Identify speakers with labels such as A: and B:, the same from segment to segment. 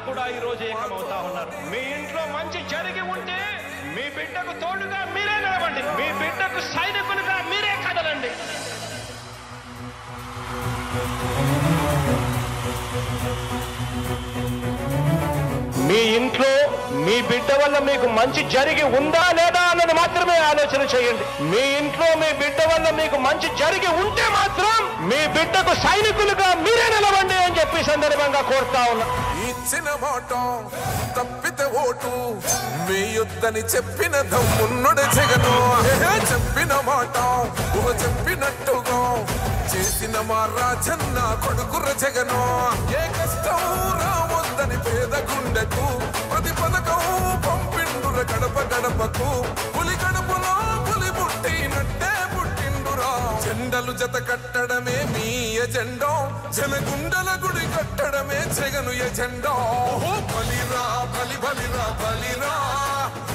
A: కూడా ఈ రోజు ఏకమవుతా ఉన్నారు. మీ ఇంట్లో మంచి జరిగి ఉంటే మీ బిడ్డకు తోడుగా మీరే నిలవండి, మీ బిడ్డకు సైనికులుగా మీరే కదలండి. మీ ఇంట్లో మీ బిడ్డ వల్ల మీకు మంచి జరిగి ఉందా లేదా అన్నది మాత్రమే ఆలోచన చేయండి. మీ ఇంట్లో మీ బిడ్డ వల్ల మీకు మంచి జరిగి ఉంటే మాత్రం మీ బిడ్డకు సైనికులుగా మీరే నిలవండి అని చెప్పి సందర్భంగా కోరుతా ఉన్నా.
B: ఇచ్చిన మాట తప్పితే ఓటు వేయొద్దని చెప్పిన దమ్మున్నడు జగను. చెప్పిన మాట చెప్పినట్టుగా చేసిన మా రాజన్న కొడుకుర జగను. ఏ కష్టం రావద్దని పేద గుండెకు ప్రతి పథకం పంపిండుర గడప గడపకు. పులి గడపలో పులి పుట్టినట్టే పుట్టిండురా. జెండలు జత కట్టడమే మీ ఎజెండా, జనగుండల గుడి కట్టడమే జగను ఎజెండా. బలిరా బలి బలిరా బలిరా,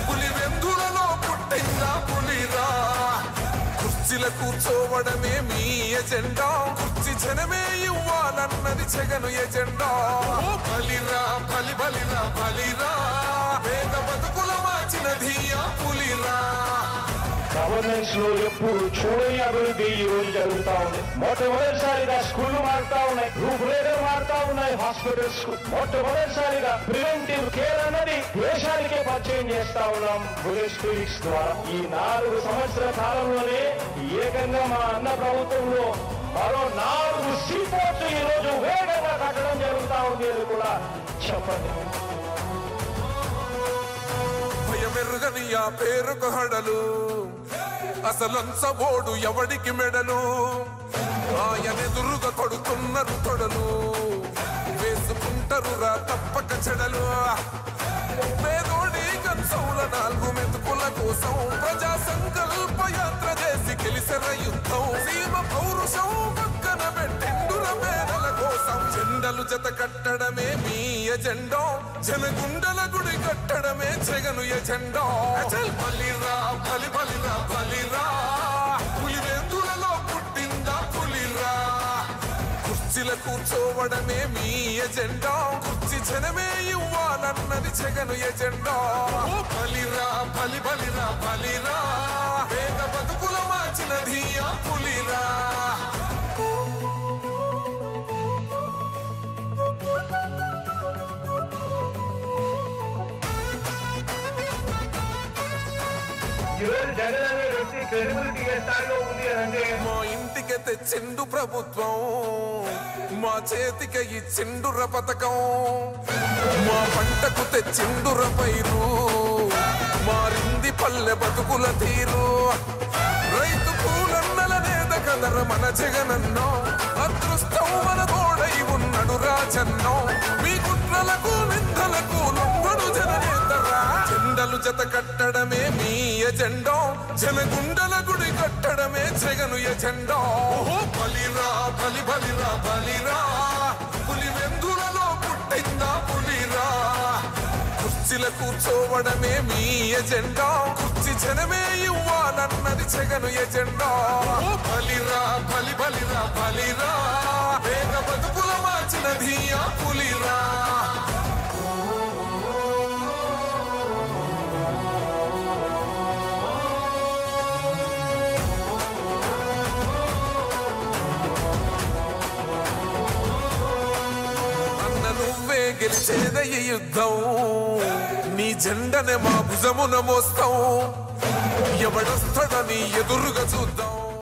B: పులి వెందులలో పుట్టిందా పులిరా. కుర్చీల కూర్చోవడమే మీ ఎజెండా, కుర్చీ జనమే ఇవ్వాలన్నది జగను ఎజెండా. బలిరా బలి బలిరా బలిరా, పేద బతుకుల మార్చినది ఆ పులిరా.
A: గవర్నెన్స్ లో ఎప్పుడు చూడని అభివృద్ధి ఈ రోజు జరుగుతా ఉంది. మొట్టమొదటిసారిగా స్కూళ్లు మారుతా ఉన్నాయి, రూపురేఖలు మారుతా ఉన్నాయి, హాస్పిటల్స్. మొట్టమొదటిసారిగా ప్రివెంటివ్ కేర్ అన్నది దేశానికే పరిచయం చేస్తా ఉన్నాం బుల్లెట్ క్లినిక్స్ ద్వారా. ఈ 4 సంవత్సరాల కాలంలోనే ఏకంగా మా అన్న ప్రభుత్వంలో మరో 4 సీపోర్ట్లు ఈ రోజు వేగంగా కట్టడం జరుగుతా ఉంది అని కూడా చెప్పండి.
B: భయమెరుగని ఆ పేరుకు హడలు, అసలంచబోడు ఎవడికి మెడలు. ఆయనెదురుగా కొడుతున్నారు తొడలు, వేసుకుంటారు రా తప్పక చెడలు. పేదోడి కన్సౌల 4 మెతుకుల కోసం ప్రజా సంకల్ప యాత్ర చేసి గెలిసెర యుద్ధం. సీమ పౌరుషం పక్కన పెట్టిండుర పేదల కోసం. జెండలు జత కట్టడమే మీ ఎజెండా, జనగుండల గుడి కట్టడమే జగను ఎజెండా. బలిరా బలి బలిరా బలిరా, పులి వెందులలో పుట్టిందా పులిరా. కుర్చీల కూర్చోవడమే మీ ఎజెండా, కుర్చీ జనమే ఇవ్వాలన్నది జగను ఎజెండా. బలిరా బలి బలిరా బలిరా, పేద బతుకుల మార్చినది ఆ పులిరా. మా ఇంటికి తెచ్చిండు ప్రభుత్వం, మా చేతికి ఇచ్చిండుర పథకం. మా పంటకు తెచ్చిండుర పైరు, మారింది పల్లె బతుకుల తీరు. రైతు పూలన్నల నేత కదర మన జగనన్నో, అదృష్టం మన తోడై ఉన్నడు రాజన్నో. మీ కుట్రలకు నిందలకు లొంగడు జననేతరా. జెండలు జత కట్టడమే మీ ఎజెండా, జనగుండల గుడి కట్టడమే జగను ఎజెండా. బలిరా బలి బలిరా బలిరా, పులి వెందులలో పుట్టిందా పులిరా. కుర్చీల కూర్చోవడమే మీ ఎజెండా, కుర్చీ జనమే ఇవ్వాలన్నది జగను ఎజెండా. బలిరా బలి బలిరా బలిరా, పేద బతుకుల మార్చినది ఆ పులిరా. నువ్వే గెలిచేదయ్య యుద్ధం, నీ జెండనే మా భుజమున మోస్తాం. ఎవడొస్తాడని ఎదురుగా చూద్దాం.